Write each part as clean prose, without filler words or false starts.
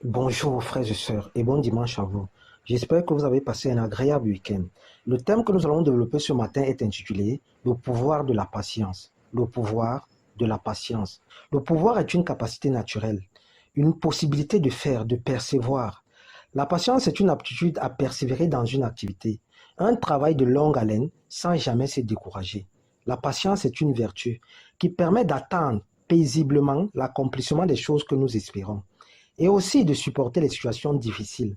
Bonjour frères et sœurs et bon dimanche à vous. J'espère que vous avez passé un agréable week-end. Le thème que nous allons développer ce matin est intitulé Le pouvoir de la patience. Le pouvoir de la patience. Le pouvoir est une capacité naturelle, une possibilité de faire, de percevoir. La patience est une aptitude à persévérer dans une activité, un travail de longue haleine sans jamais se décourager. La patience est une vertu qui permet d'attendre paisiblement l'accomplissement des choses que nous espérons et aussi de supporter les situations difficiles,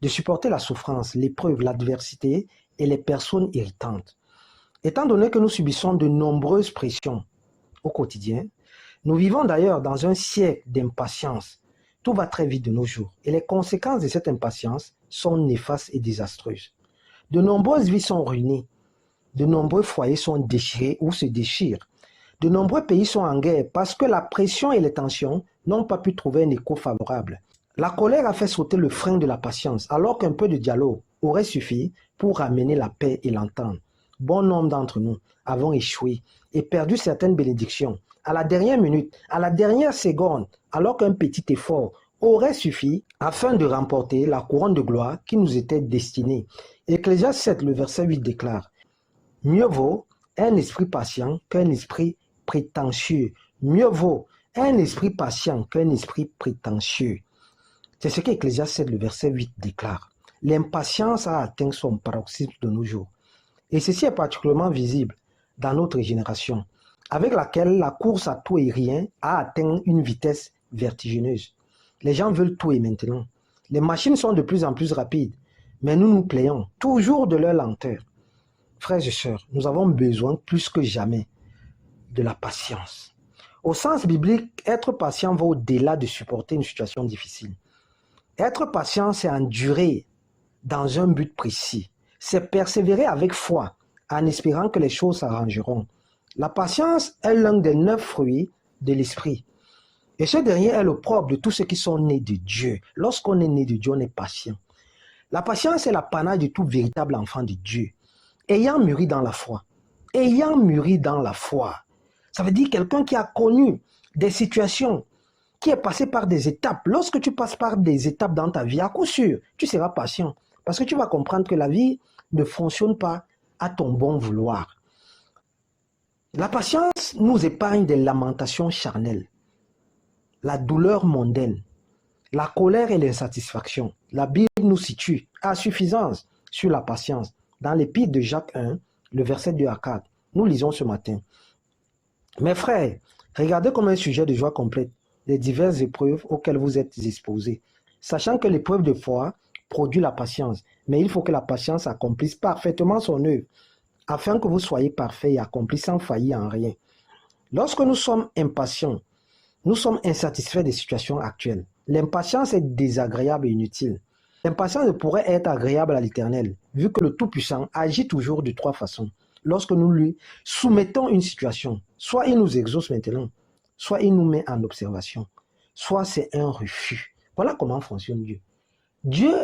de supporter la souffrance, l'épreuve, l'adversité et les personnes irritantes. Étant donné que nous subissons de nombreuses pressions au quotidien, nous vivons d'ailleurs dans un siècle d'impatience. Tout va très vite de nos jours et les conséquences de cette impatience sont néfastes et désastreuses. De nombreuses vies sont ruinées, de nombreux foyers sont déchirés ou se déchirent. De nombreux pays sont en guerre parce que la pression et les tensions n'ont pas pu trouver un écho favorable. La colère a fait sauter le frein de la patience, alors qu'un peu de dialogue aurait suffi pour ramener la paix et l'entente. Bon nombre d'entre nous avons échoué et perdu certaines bénédictions à la dernière minute, à la dernière seconde, alors qu'un petit effort aurait suffi afin de remporter la couronne de gloire qui nous était destinée. Ecclésiaste 7, le verset 8 déclare: Mieux vaut un esprit patient qu'un esprit prétentieux. Mieux vaut un esprit patient qu'un esprit prétentieux. C'est ce qu'Ecclésiaste 7, le verset 8 déclare. L'impatience a atteint son paroxysme de nos jours. Et ceci est particulièrement visible dans notre génération, avec laquelle la course à tout et rien a atteint une vitesse vertigineuse. Les gens veulent tout et maintenant. Les machines sont de plus en plus rapides, mais nous nous plaignons toujours de leur lenteur. Frères et sœurs, nous avons besoin plus que jamais de la patience. Au sens biblique, être patient va au-delà de supporter une situation difficile. Être patient, c'est endurer dans un but précis. C'est persévérer avec foi en espérant que les choses s'arrangeront. La patience est l'un des 9 fruits de l'esprit. Et ce dernier est le propre de tous ceux qui sont nés de Dieu. Lorsqu'on est né de Dieu, on est patient. La patience est l'apanage de tout véritable enfant de Dieu. Ayant mûri dans la foi. Ayant mûri dans la foi. Ça veut dire quelqu'un qui a connu des situations, qui est passé par des étapes. Lorsque tu passes par des étapes dans ta vie, à coup sûr, tu seras patient. Parce que tu vas comprendre que la vie ne fonctionne pas à ton bon vouloir. La patience nous épargne des lamentations charnelles, la douleur mondaine, la colère et l'insatisfaction. La Bible nous situe à suffisance sur la patience. Dans l'épître de Jacques 1, le verset 2 à 4, nous lisons ce matin. Mes frères, regardez comme un sujet de joie complète les diverses épreuves auxquelles vous êtes exposés, sachant que l'épreuve de foi produit la patience, mais il faut que la patience accomplisse parfaitement son œuvre, afin que vous soyez parfaits et accomplis sans faillir en rien. Lorsque nous sommes impatients, nous sommes insatisfaits des situations actuelles. L'impatience est désagréable et inutile. L'impatience ne pourrait être agréable à l'Éternel, vu que le Tout-Puissant agit toujours de 3 façons. Lorsque nous lui soumettons une situation, soit il nous exauce maintenant, soit il nous met en observation, soit c'est un refus. Voilà comment fonctionne Dieu. Dieu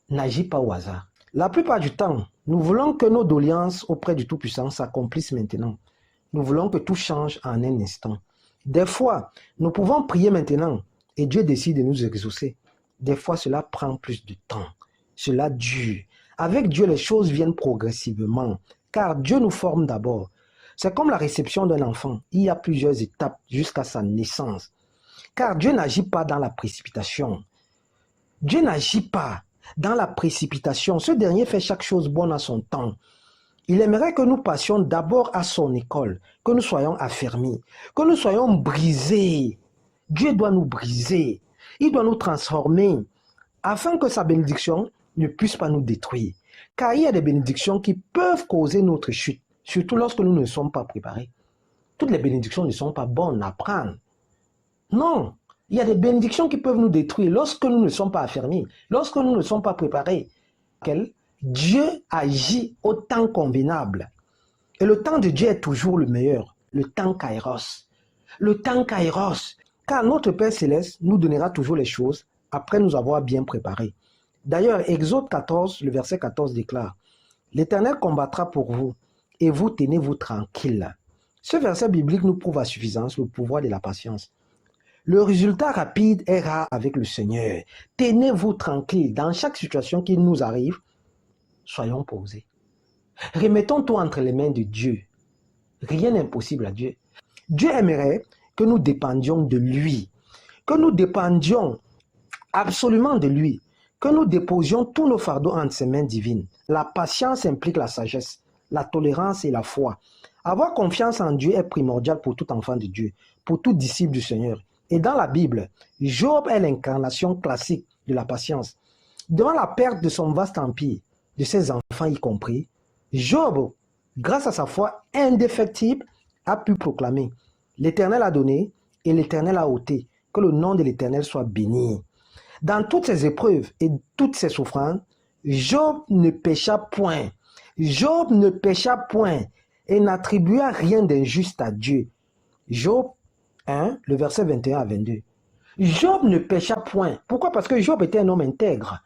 n'agit pas au hasard. La plupart du temps, nous voulons que nos doléances auprès du Tout-Puissant s'accomplissent maintenant. Nous voulons que tout change en un instant. Des fois, nous pouvons prier maintenant et Dieu décide de nous exaucer. Des fois, cela prend plus de temps. Cela dure. Avec Dieu, les choses viennent progressivement, car Dieu nous forme d'abord. C'est comme la réception d'un enfant. Il y a plusieurs étapes jusqu'à sa naissance. Car Dieu n'agit pas dans la précipitation. Dieu n'agit pas dans la précipitation. Ce dernier fait chaque chose bonne à son temps. Il aimerait que nous passions d'abord à son école, que nous soyons affermis, que nous soyons brisés. Dieu doit nous briser. Il doit nous transformer afin que sa bénédiction ne puisse pas nous détruire. Car il y a des bénédictions qui peuvent causer notre chute, surtout lorsque nous ne sommes pas préparés. Toutes les bénédictions ne sont pas bonnes à prendre. Non, il y a des bénédictions qui peuvent nous détruire lorsque nous ne sommes pas affermis, lorsque nous ne sommes pas préparés. Dieu agit au temps convenable. Et le temps de Dieu est toujours le meilleur, le temps Kairos. Le temps Kairos. Car notre Père Céleste nous donnera toujours les choses après nous avoir bien préparés. D'ailleurs, Exode 14, le verset 14 déclare: L'Éternel combattra pour vous, et vous tenez-vous tranquille. Ce verset biblique nous prouve à suffisance le pouvoir de la patience. Le résultat rapide est rare avec le Seigneur. Tenez-vous tranquille. Dans chaque situation qui nous arrive, soyons posés. Remettons tout entre les mains de Dieu. Rien n'est impossible à Dieu. Dieu aimerait que nous dépendions de lui, que nous dépendions absolument de lui, que nous déposions tous nos fardeaux entre ses mains divines. La patience implique la sagesse, la tolérance et la foi. Avoir confiance en Dieu est primordial pour tout enfant de Dieu, pour tout disciple du Seigneur. Et dans la Bible, Job est l'incarnation classique de la patience. Devant la perte de son vaste empire, de ses enfants y compris, Job, grâce à sa foi indéfectible, a pu proclamer « L'Éternel a donné et l'Éternel a ôté, que le nom de l'Éternel soit béni. » Dans toutes ses épreuves et toutes ses souffrances, Job ne pécha point. Job ne pécha point et n'attribua rien d'injuste à Dieu. Job 1, le verset 21 à 22. Job ne pécha point. Pourquoi? Parce que Job était un homme intègre.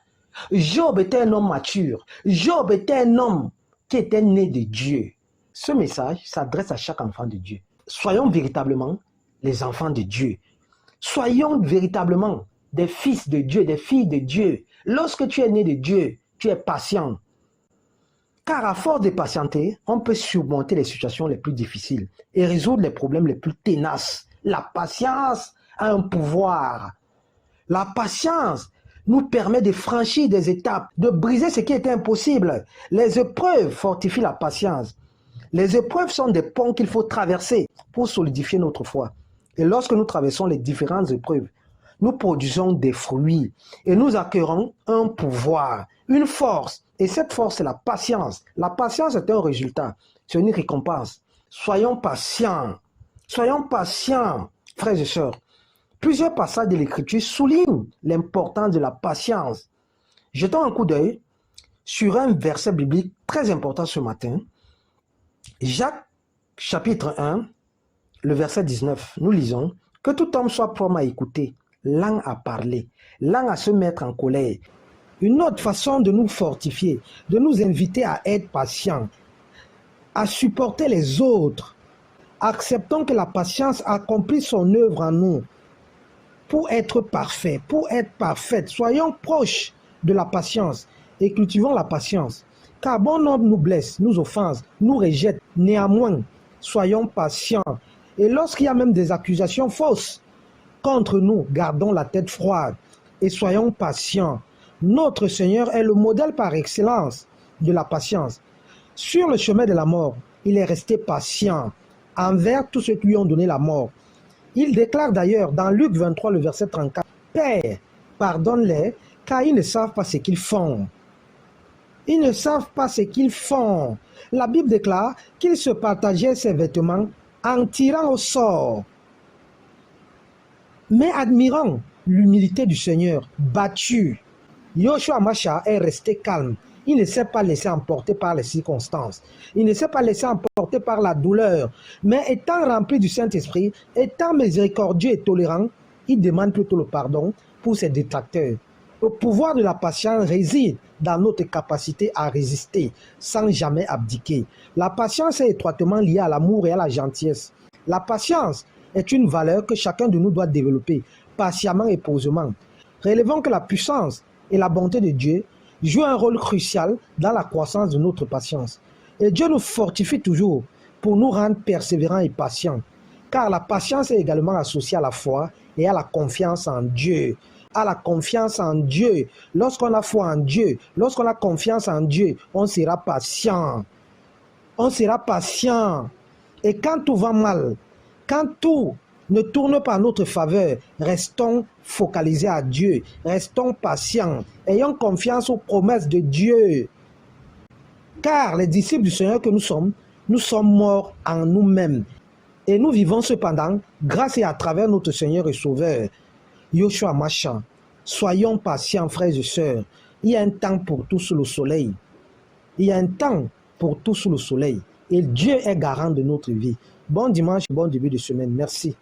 Job était un homme mature. Job était un homme qui était né de Dieu. Ce message s'adresse à chaque enfant de Dieu. Soyons véritablement les enfants de Dieu. Soyons véritablement des fils de Dieu, des filles de Dieu. Lorsque tu es né de Dieu, tu es patient. Car à force de patienter, on peut surmonter les situations les plus difficiles et résoudre les problèmes les plus ténaces. La patience a un pouvoir. La patience nous permet de franchir des étapes, de briser ce qui était impossible. Les épreuves fortifient la patience. Les épreuves sont des ponts qu'il faut traverser pour solidifier notre foi. Et lorsque nous traversons les différentes épreuves, nous produisons des fruits et nous acquérons un pouvoir, une force. Et cette force, c'est la patience. La patience est un résultat, c'est une récompense. Soyons patients, frères et sœurs. Plusieurs passages de l'Écriture soulignent l'importance de la patience. Jetons un coup d'œil sur un verset biblique très important ce matin. Jacques, chapitre 1, le verset 19, nous lisons « Que tout homme soit prompt à écouter, lent à parler, lent à se mettre en colère. » Une autre façon de nous fortifier, de nous inviter à être patients, à supporter les autres. Acceptons que la patience accomplisse son œuvre en nous pour être parfait, pour être parfaite. Soyons proches de la patience et cultivons la patience. Car bon nombre nous blesse, nous offense, nous rejette. Néanmoins, soyons patients. Et lorsqu'il y a même des accusations fausses contre nous, gardons la tête froide et soyons patients. Notre Seigneur est le modèle par excellence de la patience. Sur le chemin de la mort, il est resté patient envers tous ceux qui lui ont donné la mort. Il déclare d'ailleurs dans Luc 23, le verset 34, « Père, pardonne-les, car ils ne savent pas ce qu'ils font. » Ils ne savent pas ce qu'ils font. La Bible déclare qu'il se partageait ses vêtements en tirant au sort. Mais admirant l'humilité du Seigneur, battu, Yoshua Mashiach est resté calme. Il ne s'est pas laissé emporter par les circonstances. Il ne s'est pas laissé emporter par la douleur. Mais étant rempli du Saint-Esprit, étant miséricordieux et tolérant, il demande plutôt le pardon pour ses détracteurs. Le pouvoir de la patience réside dans notre capacité à résister sans jamais abdiquer. La patience est étroitement liée à l'amour et à la gentillesse. La patience est une valeur que chacun de nous doit développer patiemment et posément. Relevons que la puissance et la bonté de Dieu jouent un rôle crucial dans la croissance de notre patience. Et Dieu nous fortifie toujours pour nous rendre persévérants et patients. Car la patience est également associée à la foi et à la confiance en Dieu. À la confiance en Dieu. Lorsqu'on a foi en Dieu, lorsqu'on a confiance en Dieu, on sera patient. On sera patient. Et quand tout va mal, quand tout ne tourne pas en notre faveur, restons focalisés à Dieu, restons patients, ayons confiance aux promesses de Dieu. Car les disciples du Seigneur que nous sommes morts en nous-mêmes. Et nous vivons cependant grâce et à travers notre Seigneur et Sauveur, Yoshua Mashiach. Soyons patients, frères et sœurs. Il y a un temps pour tout sous le soleil. Il y a un temps pour tout sous le soleil. Et Dieu est garant de notre vie. Bon dimanche, bon début de semaine. Merci.